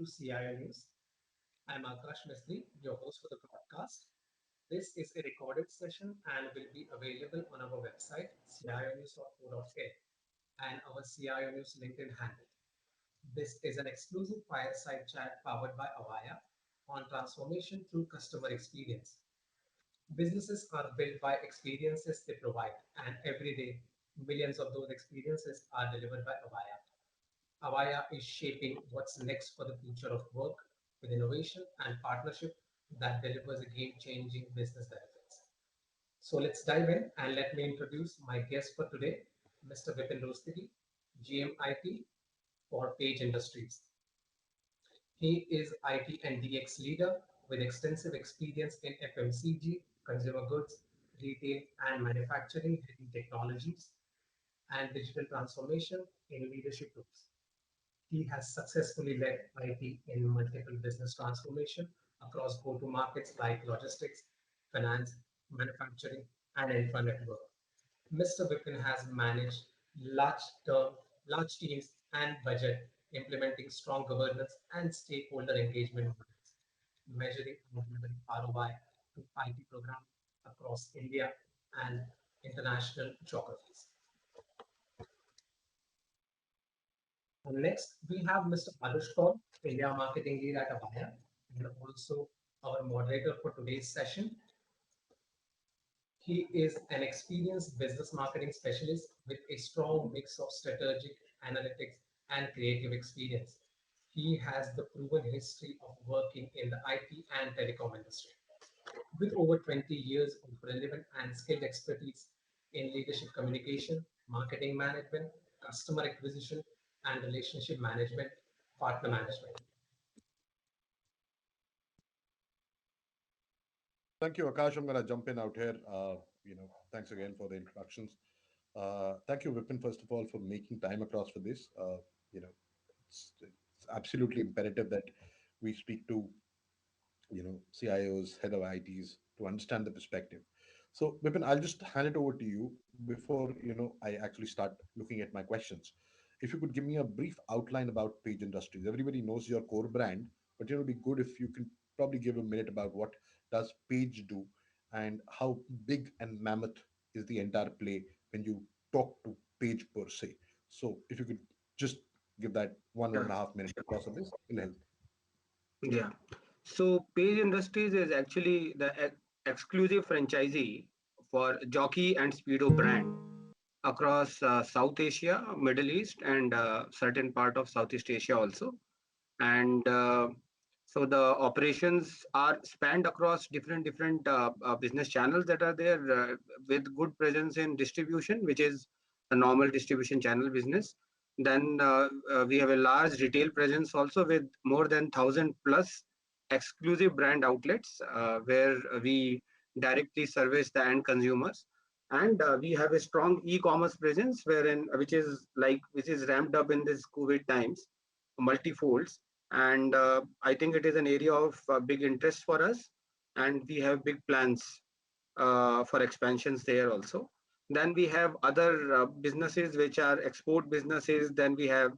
CIO News. I'm Akash Mistry, your host for the podcast. This is a recorded session and will be available on our website, cionews.co.in, and our CIO News LinkedIn handle. This is an exclusive fireside chat powered by Avaya on transformation through customer experience. Businesses are built by experiences they provide, and every day, millions of those experiences are delivered by Avaya. Avaya is shaping what's next for the future of work with innovation and partnership that delivers a game-changing business benefits. So let's dive in and let me introduce my guest for today, Mr. Vipin Rostigi, GM IT for Page Industries. He is IT and DX leader with extensive experience in FMCG, consumer goods, retail, and manufacturing heavy technologies and digital transformation in leadership roles. He has successfully led IT in multiple business transformation across go-to-markets like logistics, finance, manufacturing, and infra network. Mr. Vipin has managed large term, large teams and budget, implementing strong governance and stakeholder engagement models, measuring and delivering ROI to IT programs across India and international geographies. And next, we have Mr. Anush Kaur, India Marketing Lead at Avaya, and also our moderator for today's session. He is an experienced business marketing specialist with a strong mix of strategic, analytics, and creative experience. He has the proven history of working in the IT and telecom industry. With over 20 years of relevant and skilled expertise in leadership communication, marketing management, customer acquisition, and relationship management, partner management. Thank you, Akash. I'm going to jump in out here. Thanks again for the introductions. Thank you, Vipin, first of all, for making time across for this. You know, it's absolutely imperative that we speak to, CIOs, head of ITs to understand the perspective. So, Vipin, I'll just hand it over to you before, I actually start looking at my questions. If you could give me a brief outline about Page Industries. Everybody knows your core brand, but it'll be good if you can probably give a minute about what does Page do and how big and mammoth is the entire play when you talk to Page per se. So if you could just give that one Yeah, and a half minute across of this, it'll help. yeah. So Page Industries is actually the exclusive franchisee for Jockey and Speedo brand across South Asia, Middle East, and certain part of Southeast Asia also. And so the operations are spanned across different business channels that are there with good presence in distribution, which is a normal distribution channel business. Then we have a large retail presence also with more than 1,000 plus exclusive brand outlets where we directly service the end consumers. And we have a strong e-commerce presence wherein which is ramped up in this COVID times multifolds, and I think it is an area of big interest for us, and we have big plans for expansions there also. Then we have other businesses which are export businesses. Then we have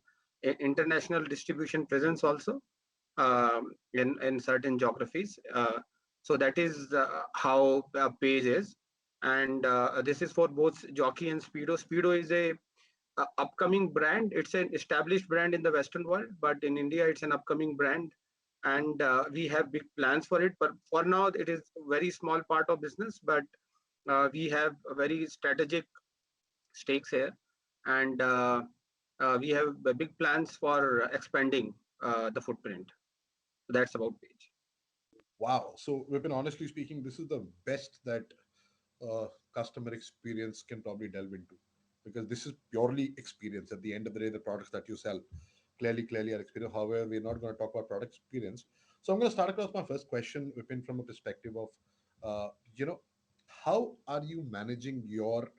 international distribution presence also in certain geographies. So that is how Page is, and this is for both Jockey and Speedo. Speedo is a upcoming brand. It's an established brand in the Western world, but in India, it's an upcoming brand, and we have big plans for it. But for now, it is a very small part of business, but we have a very strategic stakes here, and we have big plans for expanding the footprint. So that's about Page. Wow. So, Vipin, honestly speaking, this is the best that customer experience can probably delve into because this is purely experience. At the end of the day, the products that you sell clearly are experience. However, we're not going to talk about product experience. So, I'm going to start across my first question, Vipin, from a perspective of, uh, you know, how are you managing your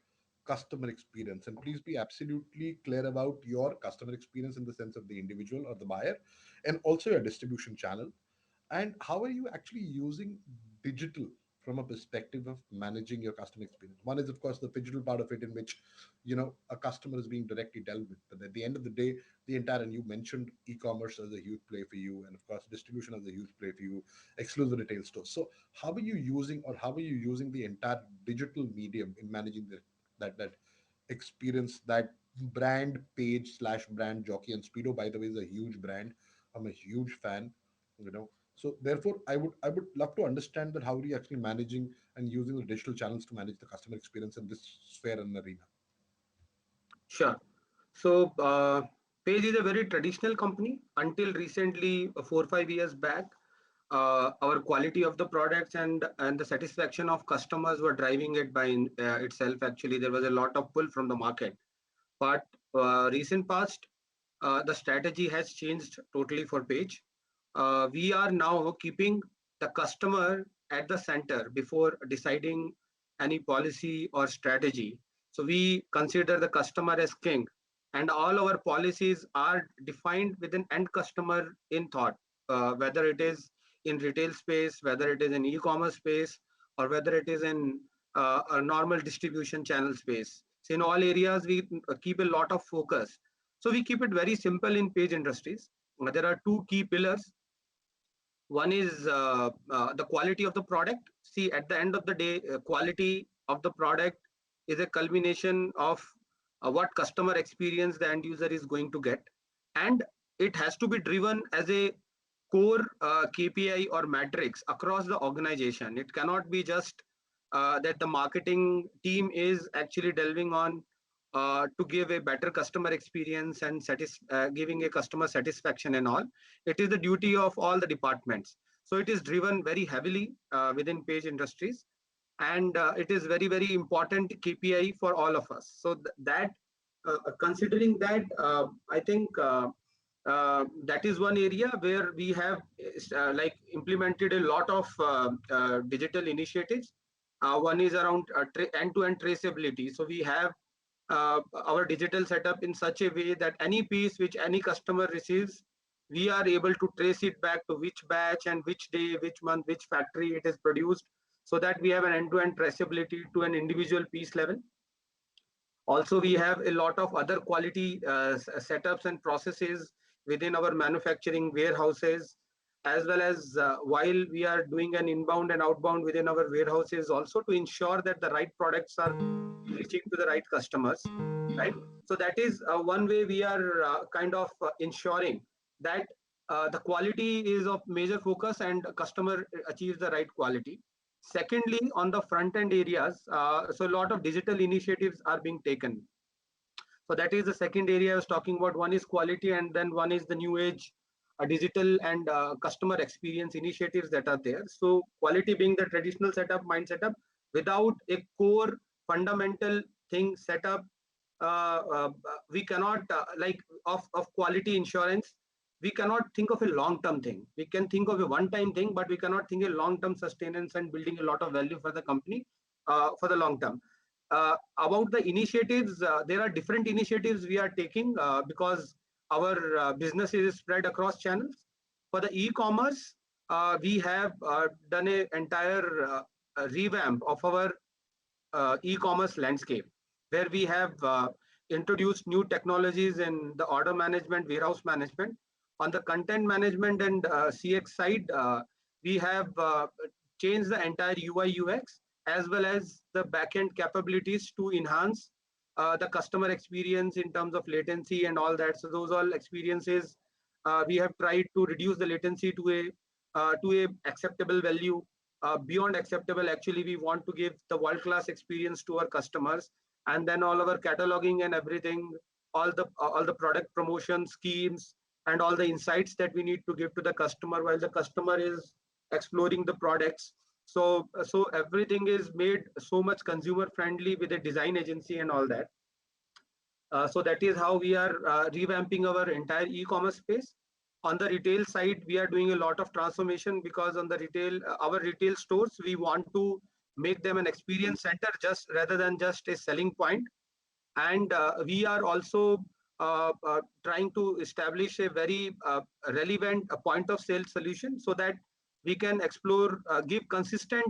customer experience? And please be absolutely clear about your customer experience in the sense of the individual or the buyer, and also your distribution channel and how are you actually using digital from a perspective of managing your customer experience. One is, of course, the phygital part of it, in which a customer is being directly dealt with. But at the end of the day, the entire, and you mentioned e-commerce as a huge play for you, and of course, distribution as a huge play for you, exclusive retail stores. So, how are you using the entire digital medium in managing that experience, that brand page slash brand jockey? And Speedo, by the way, is a huge brand. I'm a huge fan. You know, so therefore, I would love to understand that how are you actually managing and using the digital channels to manage the customer experience in this sphere and arena. Sure. So, Page is a very traditional company. Until recently, 4 or 5 years back, our quality of the products and the satisfaction of customers were driving it by itself. Actually, there was a lot of pull from the market. But recent past, the strategy has changed totally for Page. We are now keeping the customer at the center before deciding any policy or strategy. So we consider the customer as king, and all our policies are defined with an end customer in thought, whether it is in retail space, whether it is in e-commerce space, or whether it is in a normal distribution channel space. So in all areas, we keep a lot of focus. So we keep it very simple in Page Industries. There are two key pillars. One is the quality of the product. See, at the end of the day, quality of the product is a culmination of what customer experience the end user is going to get, and it has to be driven as a core KPI or matrix across the organization. It cannot be just that the marketing team is actually delving on to give a better customer experience and giving a customer satisfaction and all. It is the duty of all the departments. So it is driven very heavily within Page Industries, and it is very, very important KPI for all of us. So that considering that, I think that is one area where we have like implemented a lot of digital initiatives. One is around end-to-end traceability. So we have our digital setup in such a way that any piece which any customer receives, we are able to trace it back to which batch and which day, which month, which factory it is produced, so that we have an end-to-end traceability to an individual piece level. Also, we have a lot of other quality setups and processes within our manufacturing warehouses, as well as while we are doing an inbound and outbound within our warehouses, also to ensure that the right products are reaching to the right customers, right? So that is one way we are kind of ensuring that the quality is of major focus and customer achieves the right quality. Secondly, on the front end areas, so a lot of digital initiatives are being taken. So that is the second area I was talking about. One is quality, and then one is the new age digital and customer experience initiatives that are there. So quality being the traditional setup, mind setup, without a core fundamental thing set up, we cannot of quality insurance. We cannot think of a long-term thing. We can think of a one-time thing, but we cannot think a long-term sustenance and building a lot of value for the company for the long term. About the initiatives, there are different initiatives we are taking because our business is spread across channels. For the e-commerce, we have done an entire revamp of our e-commerce landscape, where we have introduced new technologies in the order management, warehouse management. On the content management and CX side, we have changed the entire UI UX as well as the backend capabilities to enhance the customer experience in terms of latency and all that. So those all experiences, we have tried to reduce the latency to a acceptable value. Beyond acceptable, actually, we want to give the world-class experience to our customers, and then all our cataloging and everything, all the product promotion schemes, and all the insights that we need to give to the customer while the customer is exploring the products. So everything is made so much consumer friendly with a design agency and all that. So that is how we are revamping our entire e-commerce space. On the retail side, we are doing a lot of transformation because on the retail, our retail stores, we want to make them an experience center just rather than just a selling point. And we are also trying to establish a very relevant point of sale solution so that we can explore, give consistent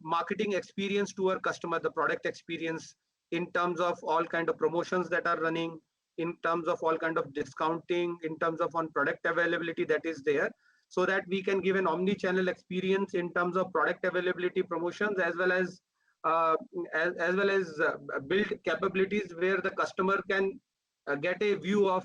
marketing experience to our customer, the product experience in terms of all kind of promotions that are running, in terms of all kind of discounting, in terms of on product availability that is there, so that we can give an omni-channel experience in terms of product availability, promotions, uh, as well as build capabilities where the customer can get a view of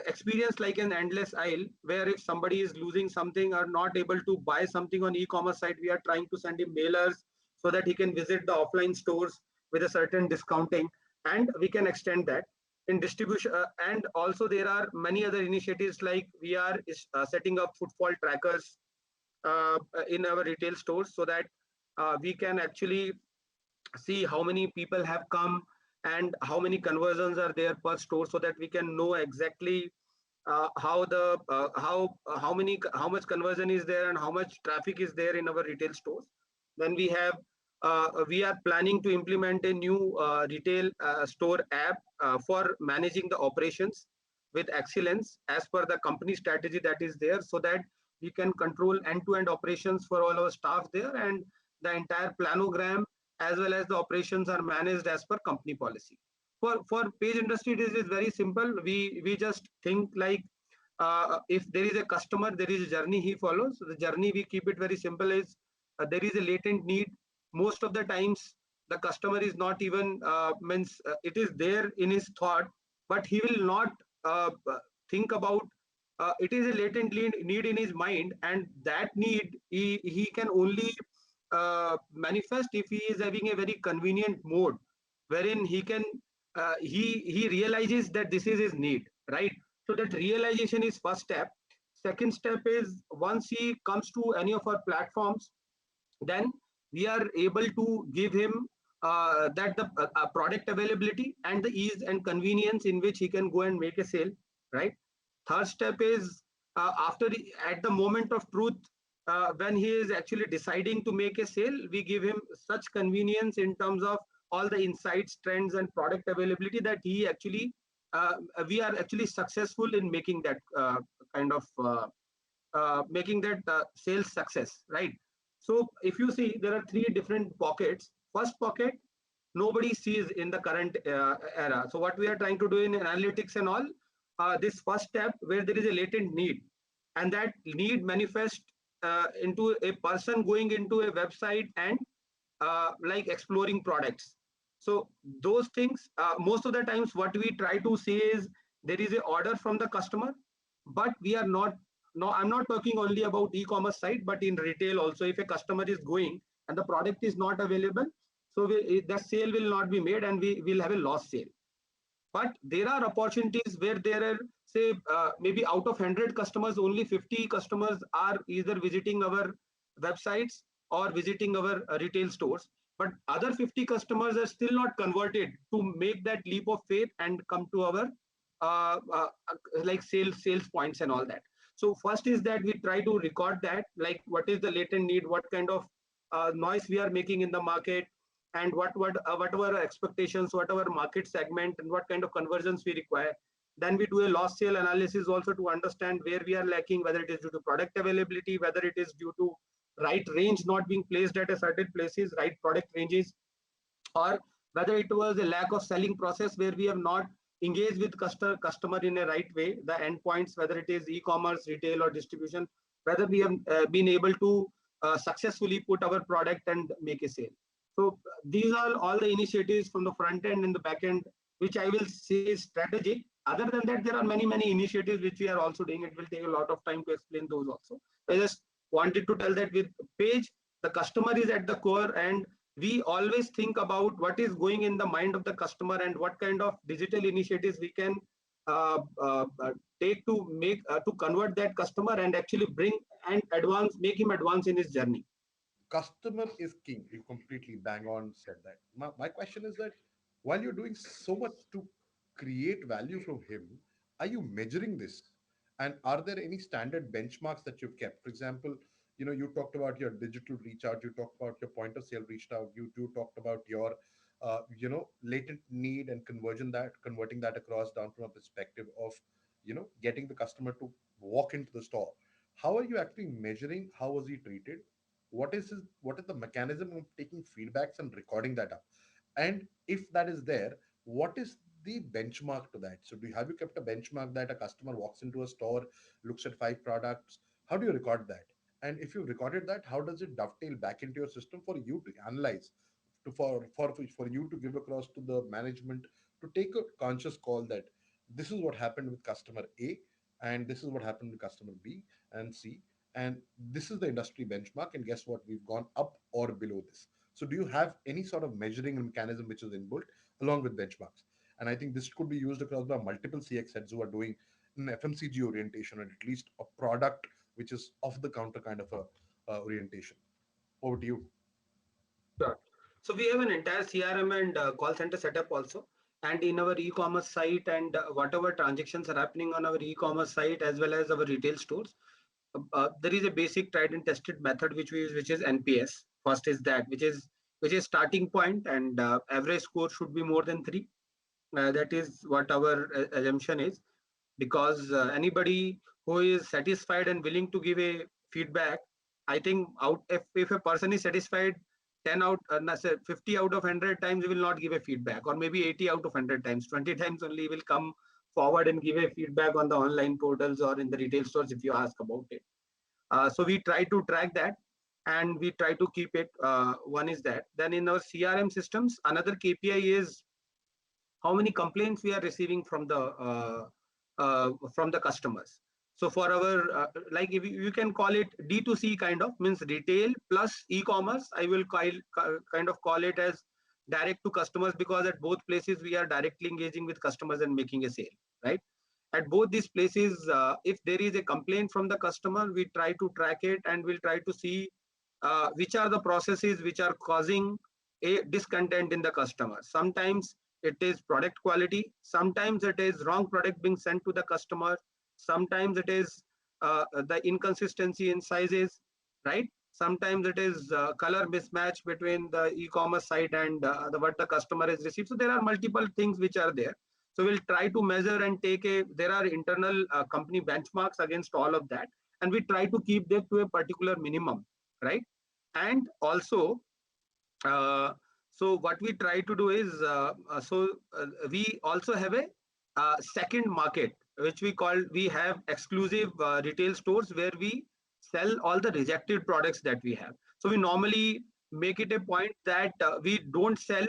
experience like an endless aisle, where if somebody is losing something or not able to buy something on e-commerce site, we are trying to send him mailers so that he can visit the offline stores with a certain discounting, and we can extend that in distribution. And also there are many other initiatives, like we are setting up footfall trackers in our retail stores, so that we can actually see how many people have come and how many conversions are there per store, so that we can know exactly how much conversion is there and how much traffic is there in our retail stores. Then we are planning to implement a new retail store app for managing the operations with excellence as per the company strategy that is there, so that we can control end-to-end operations for all our staff there, and the entire planogram as well as the operations are managed as per company policy. For Page Industry, it is very simple. We just think like, if there is a customer, there is a journey he follows. So the journey, we keep it very simple, is there is a latent need. Most of the times the customer is not even means it is there in his thought, but he will not think about, it is a latent need in his mind, and that need he can only manifest if he is having a very convenient mode, wherein he realizes that this is his need, right? So that realization is first step. Second step is, once he comes to any of our platforms, then we are able to give him that the product availability and the ease and convenience in which he can go and make a sale, right? Third step is, at the moment of truth, when he is actually deciding to make a sale, we give him such convenience in terms of all the insights, trends, and product availability, that he actually we are actually successful in making that kind of making that sales success, right? So if you see, there are three different pockets. First pocket, nobody sees in the current era. So what we are trying to do in analytics and all, this first step where there is a latent need, and that need manifests into a person going into a website and like exploring products. So those things, most of the times what we try to say is, there is a order from the customer, but we are not, no, I'm not talking only about e-commerce site, but in retail also, if a customer is going and the product is not available, so the sale will not be made and we will have a lost sale. But there are opportunities where there are, say, maybe out of 100 customers, only 50 customers are either visiting our websites or visiting our retail stores, but other 50 customers are still not converted to make that leap of faith and come to our uh, uh, like sales points and all that. So first is that we try to record that, like what is the latent need, what kind of noise we are making in the market, and what our expectations, what our market segment, and what kind of conversions we require. Then we do a loss sale analysis also to understand where we are lacking, whether it is due to product availability, whether it is due to right range not being placed at a certain places, right product ranges, or whether it was a lack of selling process where we have not engaged with customer in a right way, the endpoints, whether it is e-commerce, retail, or distribution, whether we have been able to successfully put our product and make a sale. So these are all the initiatives from the front end and the back end, which I will say is strategic. Other than that, there are many initiatives which we are also doing. It will take a lot of time to explain those also. I just wanted to tell that with Page, the customer is at the core, and we always think about what is going in the mind of the customer and what kind of digital initiatives we can uh, uh, uh, take to make to convert that customer and actually bring and advance, make him advance in his journey. Customer is king. You completely bang on said that. My question is that while you're doing so much to create value from him, are you measuring this? And are there any standard benchmarks that you've kept? For example, you talked about your digital reach out, you talked about your point of sale reached out, you talked about your latent need and converting that across down from a perspective of getting the customer to walk into the store. How are you actually measuring how was he treated? what is the mechanism of taking feedbacks and recording that up? And if that is there, what is the benchmark to that? So have you kept a benchmark that a customer walks into a store, looks at five products? How do you record that? And if you recorded that, how does it dovetail back into your system for you to analyze, for you to give across to the management to take a conscious call that this is what happened with customer A, and this is what happened with customer B and C, and this is the industry benchmark, and guess what, we've gone up or below this. So do you have any sort of measuring mechanism which is inbuilt along with benchmarks? And I think this could be used across by multiple CX heads who are doing an FMCG orientation, or at least a product which is off the counter kind of a orientation. Over to you. Sure. So we have an entire CRM and call center setup also. And in our e-commerce site and whatever transactions are happening on our e-commerce site as well as our retail stores, there is a basic tried and tested method which we use, which is NPS. First is that, which is starting point, and average score should be more than 3. That is what our assumption is, because anybody who is satisfied and willing to give a feedback, I think out if a person is satisfied 10 out 50 out of 100 times, he will not give a feedback, or maybe 80 out of 100 times, 20 times only he will come forward and give a feedback on the online portals or in the retail stores if you ask about it. So we try to track that, and we try to keep it. One is that. Then in our CRM systems, another KPI is how many complaints we are receiving from the customers. So for our like, if you can call it D2C kind of, means retail plus e-commerce, I will kind of call it as direct to customers, because at both places we are directly engaging with customers and making a sale, right? At both these places, if there is a complaint from the customer, we try to track it, and we'll try to see which are the processes which are causing a discontent in the customer. Sometimes it is product quality, sometimes it is wrong product being sent to the customer, sometimes it is the inconsistency in sizes, right? Sometimes it is color mismatch between the e-commerce site and what the customer has received. So there are multiple things which are there. So we'll try to measure and there are internal company benchmarks against all of that, and we try to keep them to a particular minimum, right? And also, so what we try to do is, we also have a second market, which we have exclusive retail stores where we sell all the rejected products that we have. So we normally make it a point that we don't sell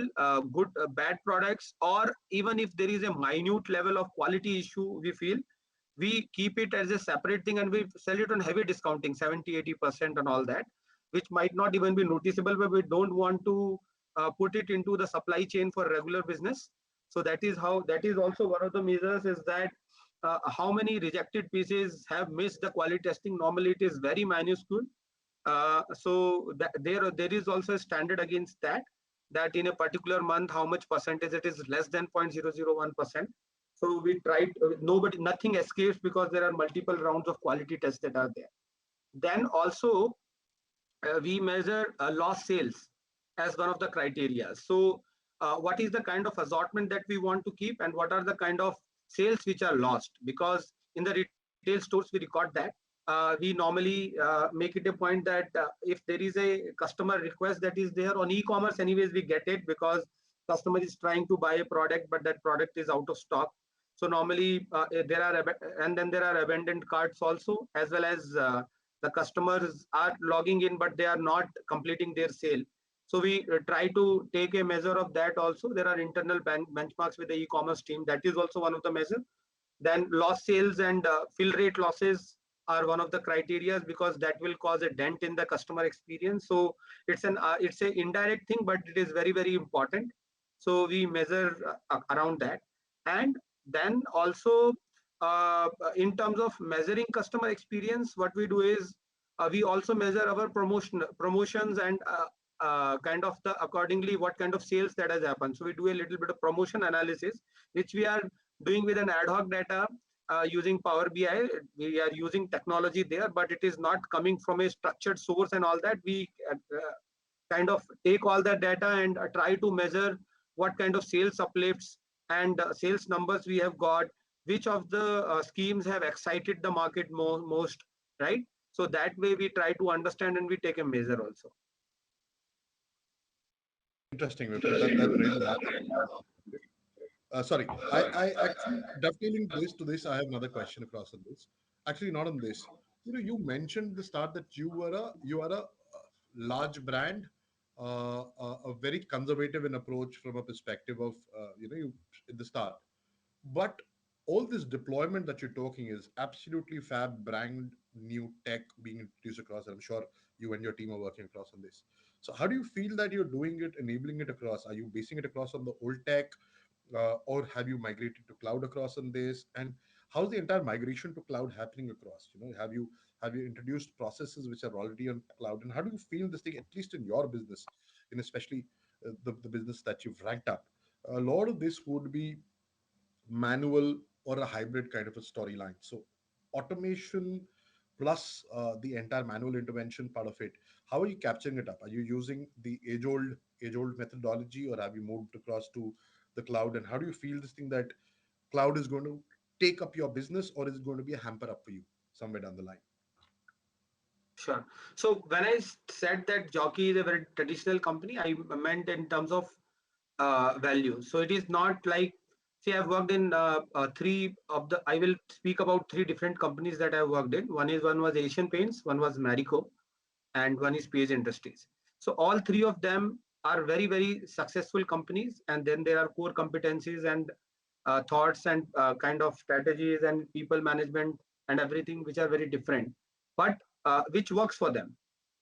bad products, or even if there is a minute level of quality issue we feel, we keep it as a separate thing, and we sell it on heavy discounting, 70-80% and all that, which might not even be noticeable, but we don't want to put it into the supply chain for regular business. So that is also one of the measures, is that how many rejected pieces have missed the quality testing. Normally it is very minuscule. So there is also a standard against that in a particular month, how much percentage it is less than 0.001%. So we tried, nothing escapes, because there are multiple rounds of quality tests that are there. Then also we measure lost sales as one of the criteria. So what is the kind of assortment that we want to keep, and what are the kind of sales which are lost? Because in the retail stores we record that. We normally make it a point that if there is a customer request that is there on e-commerce, anyways we get it, because customer is trying to buy a product but that product is out of stock. So normally there are abandoned carts also, as well as the customers are logging in but they are not completing their sale. So we try to take a measure of that also. There are internal benchmarks with the e-commerce team. That is also one of the measures. Then lost sales and fill rate losses are one of the criteria, because that will cause a dent in the customer experience. So it's an indirect thing, but it is very, very important. So we measure around that. And then also in terms of measuring customer experience, what we do is we also measure our promotions and kind of accordingly what kind of sales that has happened. So we do a little bit of promotion analysis, which we are doing with an ad hoc data using Power BI. We are using technology there, but it is not coming from a structured source and all that. We kind of take all that data and try to measure what kind of sales uplifts and sales numbers we have got, which of the schemes have excited the market most, right? So that way we try to understand and we take a measure also. Interesting, Vipin. That really sorry, I actually dovetailing this to this. I have another question across on this. Actually, not on this. You mentioned at the start that you are a large brand, a very conservative in approach from a perspective of you at the start. But all this deployment that you're talking is absolutely fab brand new tech being introduced across. And I'm sure you and your team are working across on this. So how do you feel that you're doing it, enabling it across? Are you basing it across on the old tech? Or have you migrated to cloud across on this? And how's the entire migration to cloud happening across? Have you introduced processes which are already on cloud? And how do you feel this thing, at least in your business, in especially the business that you've ranked up? A lot of this would be manual or a hybrid kind of a storyline. So automation plus the entire manual intervention part of it. How are you capturing it up? Are you using the age old methodology, or have you moved across to the cloud? And how do you feel this thing that cloud is going to take up your business, or is it going to be a hamper up for you somewhere down the line? Sure. So when I said that Jockey is a very traditional company, I meant in terms of value. So it is not like, see, I've worked in three of the, I will speak about three different companies that I've worked in. One was Asian Paints, one was Marico, and one is Page Industries. So all three of them are very, very successful companies. And then there are core competencies and thoughts and kind of strategies and people management and everything which are very different, but which works for them.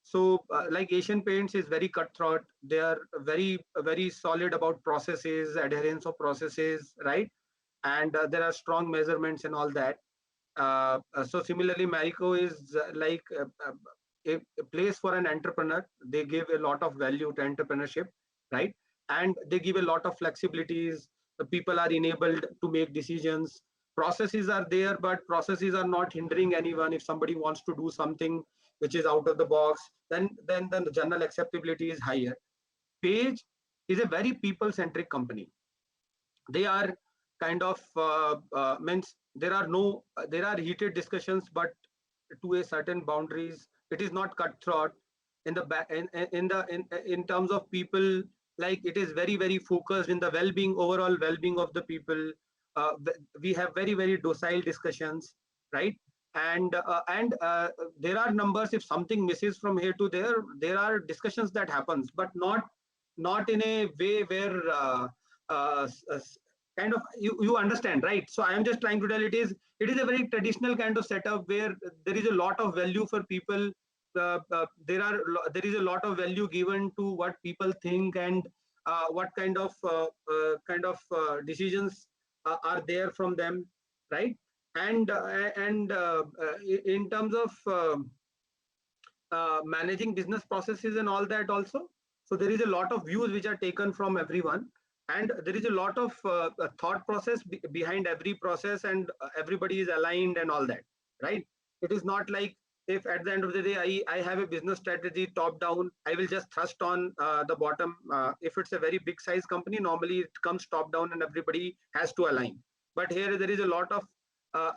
So like Asian Paints is very cutthroat. They are very, very solid about processes, adherence of processes, right? And there are strong measurements and all that. So similarly, Marico is a place for an entrepreneur. They give a lot of value to entrepreneurship, right? And they give a lot of flexibilities. The people are enabled to make decisions. Processes are there, but processes are not hindering anyone. If somebody wants to do something which is out of the box, then the general acceptability is higher. Page is a very people-centric company. They are kind of means there are heated discussions, but to a certain boundaries. It is not cutthroat in the in terms of people. Like it is very, very focused in the well-being, overall well-being of the people. uh, we have very, very docile discussions, right? And there are numbers. If something misses from here to there are discussions that happens, but not in a way where uh, kind of you understand, right? So I am just trying to tell, it is a very traditional kind of setup where there is a lot of value for people. There is a lot of value given to what people think, and what kind of decisions are there from them, right? And in terms of managing business processes and all that also. So there is a lot of views which are taken from everyone, and there is a lot of thought process behind every process, and everybody is aligned and all that, right? It is not like, if at the end of the day I have a business strategy top down, I will just thrust on the bottom. If it's a very big size company, normally it comes top down and everybody has to align. But here there is a lot of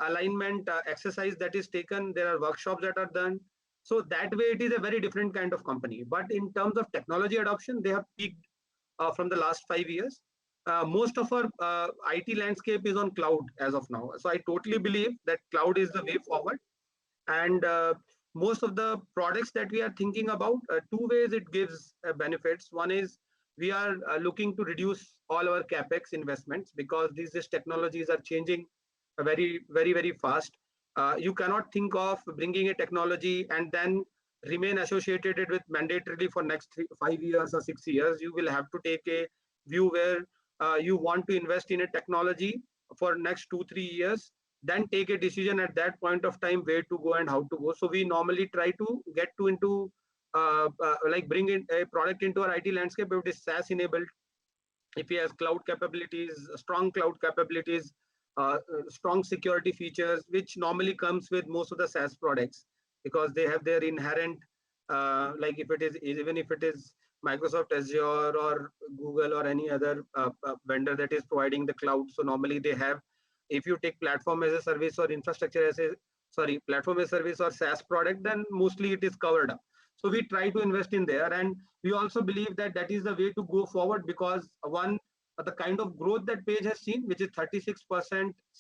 alignment exercise that is taken. There are workshops that are done. So that way, it is a very different kind of company. But in terms of technology adoption, they have peaked from the last 5 years. Most of our IT landscape is on cloud as of now. So I totally believe that cloud is the way forward. And most of the products that we are thinking about, two ways it gives benefits. One is we are looking to reduce all our capex investments, because these technologies are changing very, very, very fast. You cannot think of bringing a technology and then remain associated with mandatorily for next 5 years or 6 years. You will have to take a view where you want to invest in a technology for next 2 3 years, then take a decision at that point of time where to go and how to go. So we normally try to get to into like bring in a product into our IT landscape if it is SaaS enabled, if he has cloud capabilities, strong cloud capabilities, strong security features, which normally comes with most of the SaaS products, because they have their inherent, like if it is, even if it is Microsoft Azure or Google or any other vendor that is providing the cloud. So normally they have, if you take platform as a service or infrastructure as a sorry, platform as service or SaaS product, then mostly it is covered up. So we try to invest in there, and we also believe that that is the way to go forward, because one, the kind of growth that page has seen, which is 36%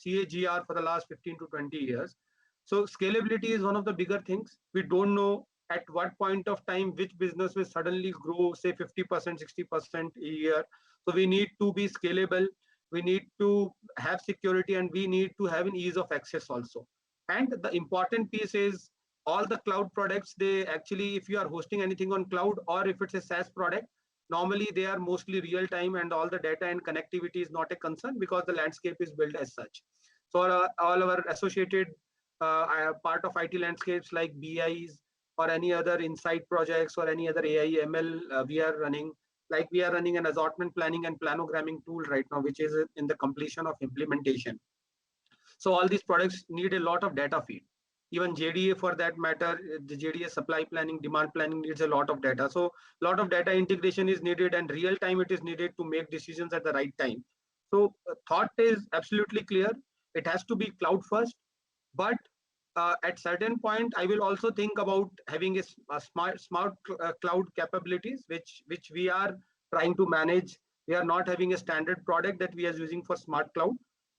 CAGR for the last 15 to 20 years. So scalability is one of the bigger things. We don't know at what point of time which business will suddenly grow, say 50%, 60% a year. So we need to be scalable. We need to have security, and we need to have an ease of access also. And the important piece is all the cloud products, they actually, if you are hosting anything on cloud or if it's a SaaS product, normally they are mostly real time, and all the data and connectivity is not a concern because the landscape is built as such. So all our associated part of IT landscapes like BIs or any other insight projects or any other AI ML we are running, like we are running an assortment planning and planogramming tool right now, which is in the completion of implementation. So all these products need a lot of data feed. Even JDA for that matter, the JDA supply planning, demand planning needs a lot of data. So a lot of data integration is needed, and real time it is needed to make decisions at the right time. So thought is absolutely clear. It has to be cloud first, but at certain point, I will also think about having a smart cloud capabilities, which we are trying to manage. We are not having a standard product that we are using for smart cloud,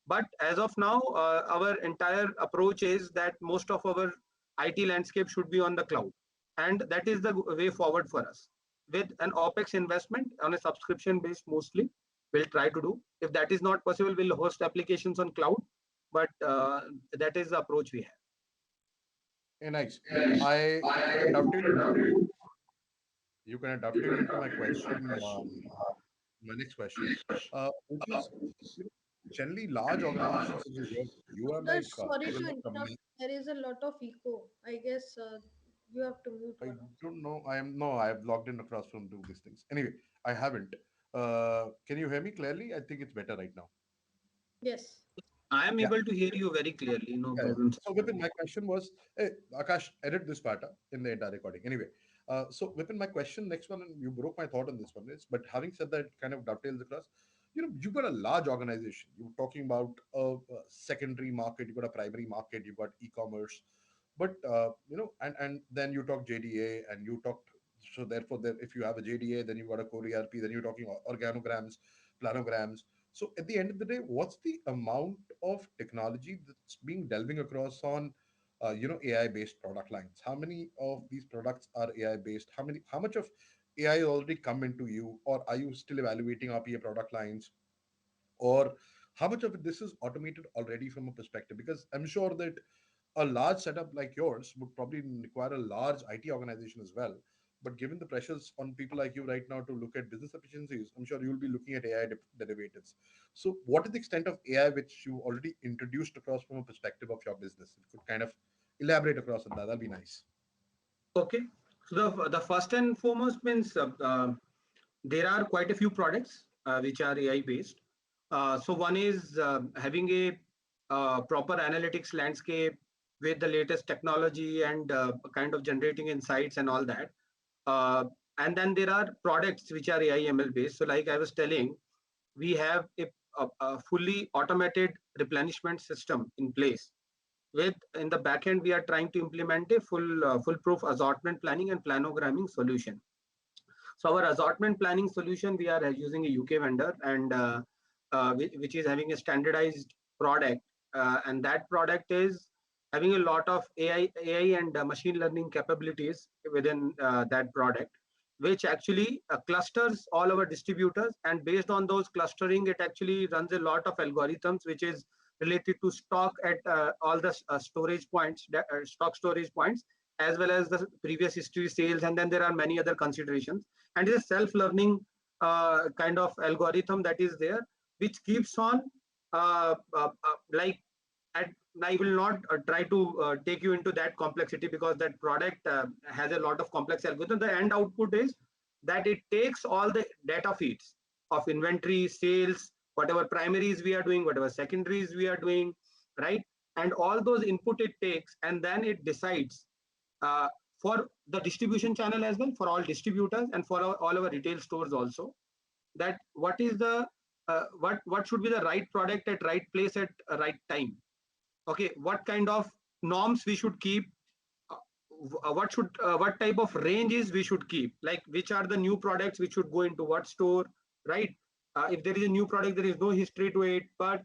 but as of now, our entire approach is that most of our IT landscape should be on the cloud, and that is the way forward for us. With an OpEx investment on a subscription base, mostly we'll try to do. If that is not possible, we'll host applications on cloud, but that is the approach we have. Nice. I you can dovetail into my question, my next question, which is, you know, generally large organizations such as yours, you are like Sorry to within the interrupt. company. There is a lot of echo. I guess you have to mute I one of. don't know. I am no. I have logged in across from do these things. Anyway, I haven't. Can you hear me clearly? I think it's better right now. Yes. I am Yeah. able to hear you very clearly, no Yeah, yeah. problem. So Vipin, my question was, hey, Akash, edit this part in the entire recording. Anyway, so Vipin, my question next one, and you broke my thought on this one is, but having said that, kind of dovetails across. You know, you've got a large organization. You're talking about a secondary market. You've got a primary market. You've got e-commerce, but and then you talk JDA, and you talked. So therefore, there, if you have a JDA, then you've got a core ERP. Then you're talking organograms, planograms. So at the end of the day, what's the amount of technology that's being delving across on, AI based product lines? How many of these products are AI based? How much of AI already come into you, or are you still evaluating RPA product lines, or how much of it this is automated already from a perspective? Because I'm sure that a large setup like yours would probably require a large IT organization as well. But given the pressures on people like you right now to look at business efficiencies, I'm sure you'll be looking at AI derivatives. So, what is the extent of AI which you already introduced across from a perspective of your business? If you could kind of elaborate across on that, that'd be nice. Okay. So the first and foremost means there are quite a few products which are AI based. So one is having a proper analytics landscape with the latest technology and kind of generating insights and all that. Uh, and then there are products which are AI ML based. So like I was telling, we have a fully automated replenishment system in place. With in the back end, we are trying to implement a foolproof assortment planning and planogramming solution. So our assortment planning solution, we are using a UK vendor, and which is having a standardized product, and that product is having a lot of AI and machine learning capabilities within that product, which actually clusters all our distributors, and based on those clustering, it actually runs a lot of algorithms, which is related to stock at all the storage points, stock storage points, as well as the previous history sales, and then there are many other considerations, and it's a self-learning kind of algorithm that is there, which keeps on like at, I will not try to take you into that complexity, because that product has a lot of complex algorithm. The end output is that it takes all the data feeds of inventory, sales, whatever primaries we are doing, whatever secondaries we are doing, right? And all those input it takes, and then it decides uh, for the distribution channel as well, for all distributors and for all our retail stores also, that what is the what should be the right product at right place at right time. Okay, what kind of norms we should keep, what type of ranges we should keep, like which are the new products which should go into what store, right? If there is a new product, there is no history to it, but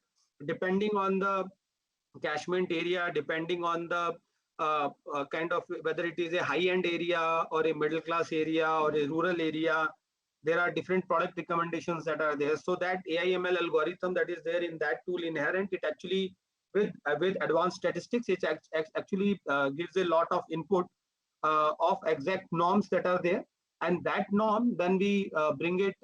depending on the catchment area, depending on the kind of whether it is a high-end area or a middle class area or a rural area, there are different product recommendations that are there. So that AIML algorithm that is there in that tool inherent, it actually with advanced statistics, it actually gives a lot of input of exact norms that are there, and that norm then we bring it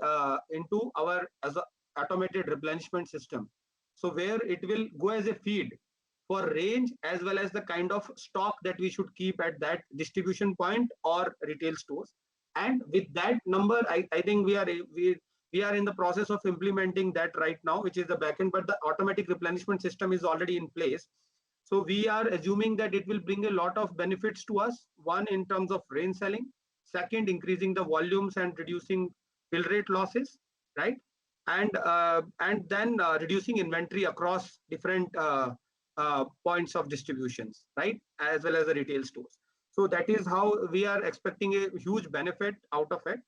into our as a automated replenishment system. So where it will go as a feed for range as well as the kind of stock that we should keep at that distribution point or retail stores. And with that number, I think we are in the process of implementing that right now, which is the backend, but the automatic replenishment system is already in place. So we are assuming that it will bring a lot of benefits to us. One, in terms of range selling. Second, increasing the volumes and reducing fill rate losses, right? And then reducing inventory across different points of distributions, right? As well as the retail stores. So that is how we are expecting a huge benefit out of it.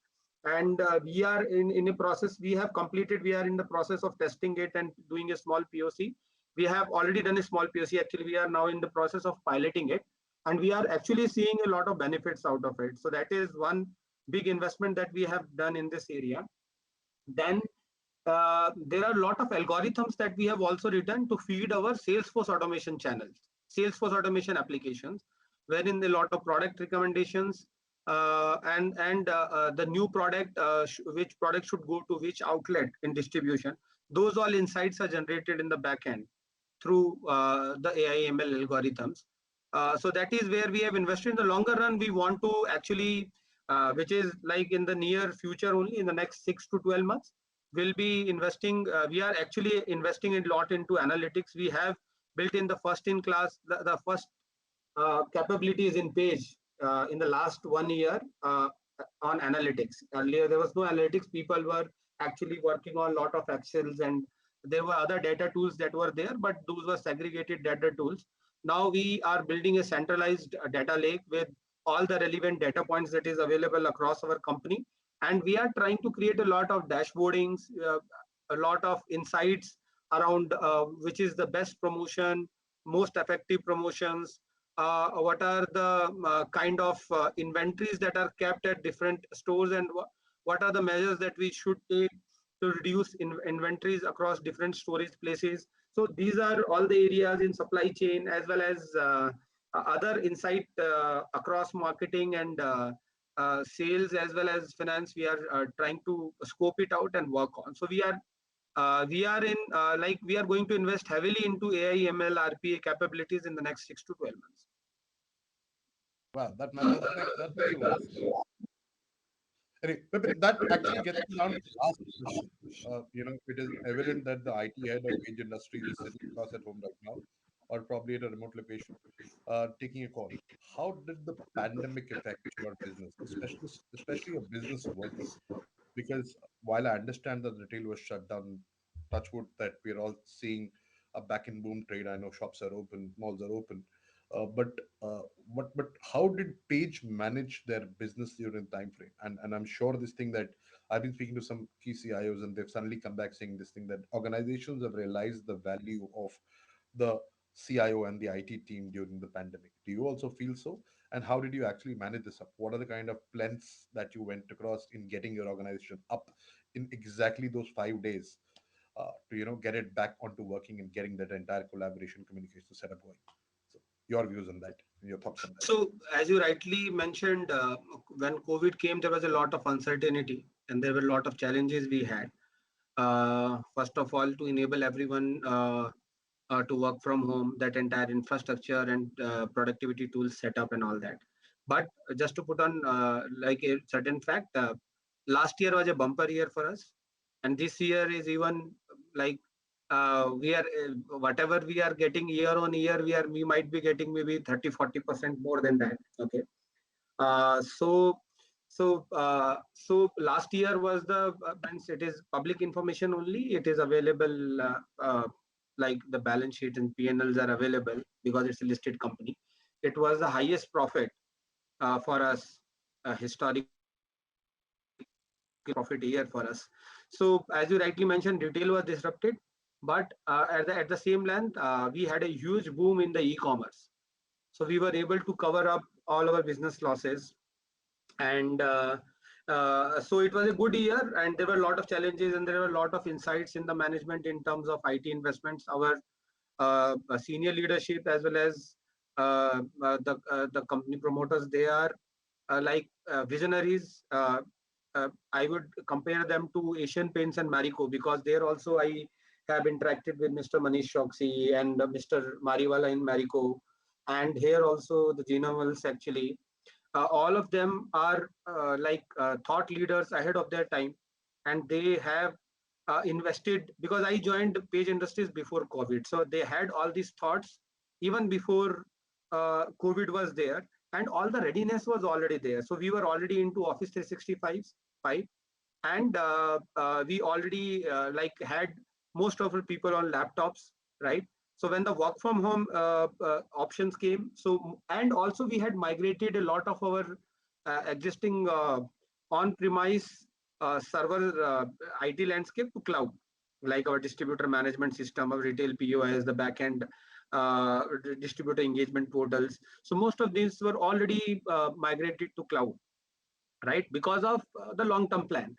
And we are in a process, we have completed, we are in the process of testing it and doing a small POC. We have already done a small POC. Actually, we are now in the process of piloting it, and we are actually seeing a lot of benefits out of it. So that is one big investment that we have done in this area. Then there are a lot of algorithms that we have also written to feed our Salesforce automation channels, Salesforce automation applications, wherein a lot of product recommendations and the new product, which product should go to which outlet in distribution. Those all insights are generated in the backend through the AI/ML algorithms. So that is where we have invested. In the longer run, we want to actually, which is like in the near future only, in the next 6 to 12 months, we'll be investing. We are actually investing a lot into analytics. We have built in the first in class, the first capabilities in Page in the last 1 year on analytics. Earlier, there was no analytics. People were actually working on a lot of Excels, and there were other data tools that were there, but those were segregated data tools. Now we are building a centralized data lake with all the relevant data points that is available across our company. And we are trying to create a lot of dashboardings, a lot of insights around which is the best promotion, most effective promotions, what are the kind of inventories that are kept at different stores, and what are the measures that we should take to reduce inventories across different storage places. So these are all the areas in supply chain as well as other insight across marketing and sales as well as finance. We are trying to scope it out and work on. So we are in like we are going to invest heavily into AI, ML, RPA capabilities in the next 6 to 12 months. Wow, that makes a lot of sense. Anyway, but that actually gets me down to the last question. It is evident that the IT head of Page Industries is sitting across at home right now, or probably at a remote location, taking a call. How did the pandemic affect your business, especially your business working? Because while I understand that retail was shut down, touch wood that we're all seeing a back in boom trade. I know shops are open, malls are open, but how did Page manage their business during time frame? And I'm sure this thing that I've been speaking to some key CIOs, and they've suddenly come back saying this thing that organizations have realized the value of the CIO and the IT team during the pandemic. Do you also feel so? And how did you actually manage this up? What are the kind of plans that you went across in getting your organization up in exactly those 5 days to get it back onto working and getting that entire collaboration communication setup going? So your views on that, your thoughts on that. So, as you rightly mentioned, when COVID came, there was a lot of uncertainty and there were a lot of challenges we had. First of all, to enable everyone to work from home, that entire infrastructure and productivity tools set up and all that. But just to put on like a certain fact, last year was a bumper year for us, and this year is even like we are whatever we are getting year on year, we might be getting maybe 30-40% more than that. Okay. So last year was the it is public information only. It is available like the balance sheet and P&Ls are available. because it's a listed company. It was the highest profit for us, historic profit year for us. So as you rightly mentioned, retail was disrupted, but at the same length, we had a huge boom in the e-commerce. So we were able to cover up all our business losses, and so it was a good year, and there were a lot of challenges, and there were a lot of insights in the management in terms of IT investments. Our senior leadership as well as the company promoters, they are like visionaries. I would compare them to Asian Paints and Marico, because there also I have interacted with Mr. Manish Choksi and Mr. Mariwala in Marico, and here also the Genavals actually. All of them are thought leaders ahead of their time, and they have invested, because I joined Page Industries before COVID, so they had all these thoughts even before COVID was there, and all the readiness was already there. So we were already into Office 365, and we already had most of the people on laptops, right? So when the work from home options came, so and also we had migrated a lot of our existing on premise server IT landscape to cloud, like our distributor management system, our retail POS, the backend distributor engagement portals. So most of these were already migrated to cloud, right? Because of the long term plan.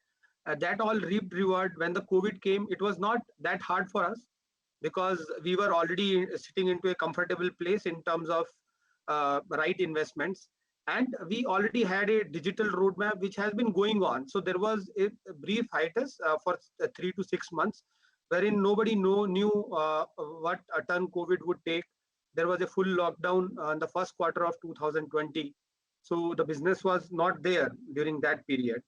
That all reaped reward. When the COVID came, it was not that hard for us, because we were already sitting into a comfortable place in terms of right investments, and we already had a digital roadmap which has been going on. So there was a brief hiatus for 3 to 6 months, wherein nobody knew what a turn COVID would take. There was a full lockdown in the first quarter of 2020. So the business was not there during that period,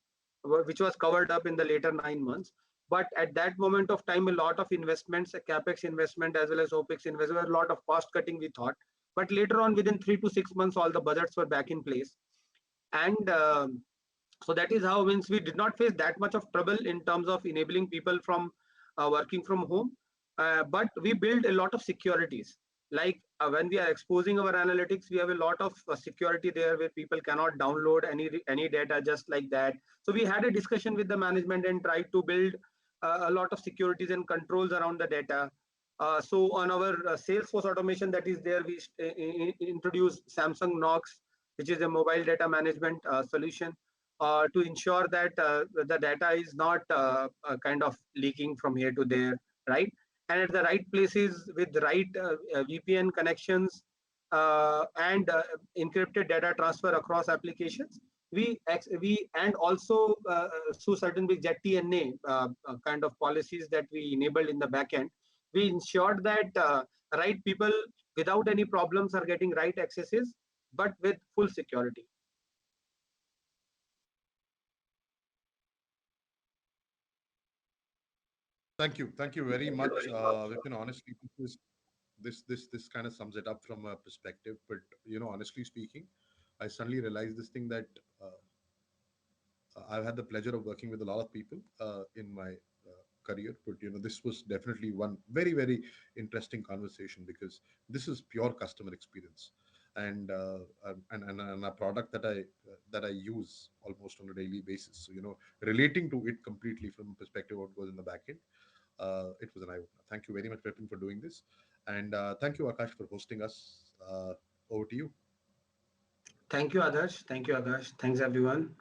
which was covered up in the later 9 months. But at that moment of time, a lot of investments, capex investment as well as opex investment, a lot of cost cutting we thought. But later on, within 3 to 6 months, all the budgets were back in place, and so that is how, means we did not face that much of trouble in terms of enabling people from working from home. But we build a lot of securities, like when we are exposing our analytics, we have a lot of security there, where people cannot download any data just like that. So we had a discussion with the management and tried to build a lot of securities and controls around the data. So on our Salesforce automation that is there, we introduced Samsung Knox, which is a mobile data management solution, to ensure that the data is not kind of leaking from here to there, right? And at the right places with the right VPN connections and encrypted data transfer across applications. We and also through certain big ZTNA kind of policies that we enabled in the backend, we ensured that right people without any problems are getting right accesses, but with full security. Thank you very much, Vipin. Honestly, this kind of sums it up from a perspective. But honestly speaking, I suddenly realized this thing that I've had the pleasure of working with a lot of people in my career, but this was definitely one very interesting conversation, because this is pure customer experience, and and a product that I use almost on a daily basis. So relating to it completely from a perspective of what goes in the back end, it was an eye opener. Thank you very much, Vipin, for doing this, and thank you, Akash, for hosting us. Over to you. Thank you, Adarsh. Thank you, Akash. Thanks, everyone.